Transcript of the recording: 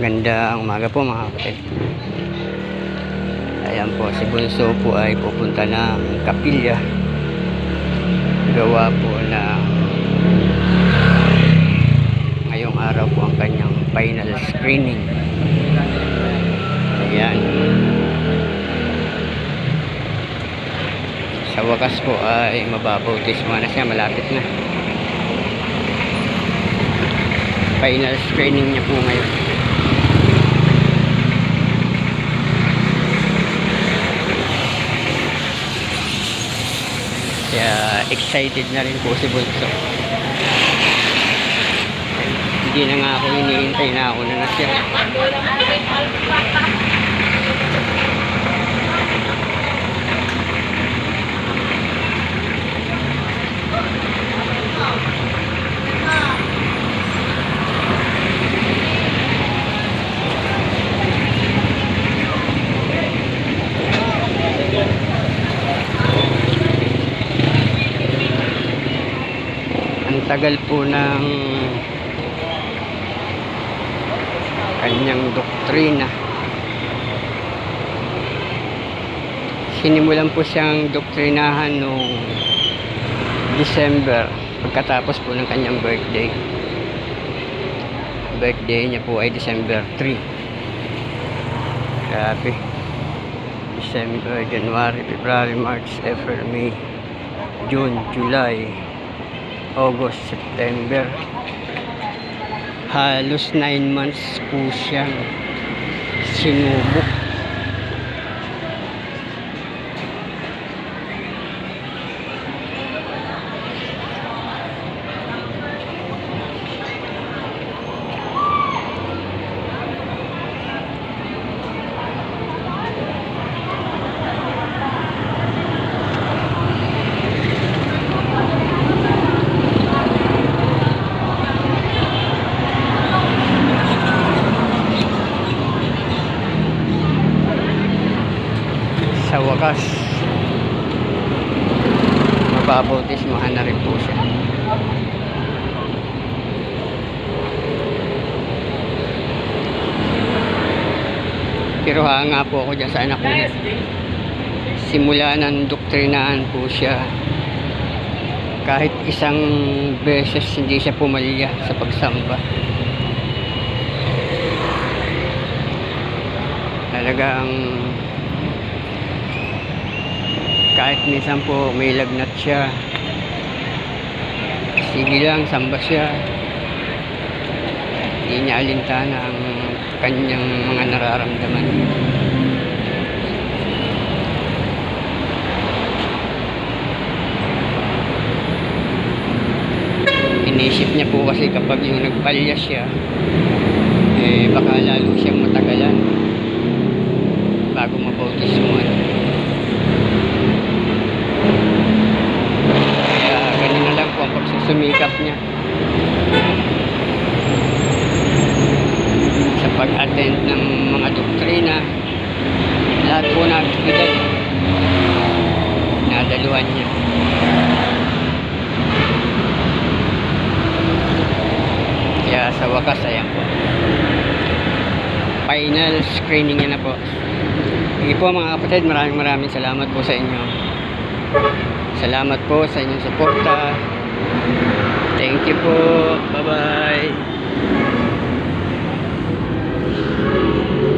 Gandang umaga po mga kapatid. Ayan po, si Bunso po ay pupunta ng kapilya. Gawa po na ngayong araw po ang kanyang final screening. Ayan. Sa wakas po ay mababautismo na siya, malapit na. Final screening niya po ngayon. Kaya excited na rin po si Bunso. Hindi na nga ako hinihintay, na ako na siya. Ang tagal po ng kanyang doktrina. Sinimulan po siyang doktrinahan noong December, pagkatapos po ng kanyang birthday. Birthday niya po ay December 3. Grabe. December, January, February, March, April, May, June, July, August, September. Halos 9 months po siyang sinubok. Sa wakas, mababautismohan na rin po siya. Pero hanga po ako dyan sa anak ko. Simula ng doktrinahan po siya. Kahit isang beses hindi siya pumalya sa pagsamba. Talagang kahit minsan po may lagnat siya, sige lang, samba siya. Hindi niya alintana ang kanyang mga nararamdaman. Inisip niya po kasi kapag yung nagpalya siya, baka lalo siyang matagalan bago mabautismuhan. Ang pagsusumikap niya sa pag-attend ng mga doktrina, lahat po na aktibidad nadaluhan niya. Kaya sa wakas, ayan po, final screening niya na po. Sige po mga kapatid, maraming salamat po sa inyo. Salamat po sa inyong suporta. Thank you po. Bye-bye.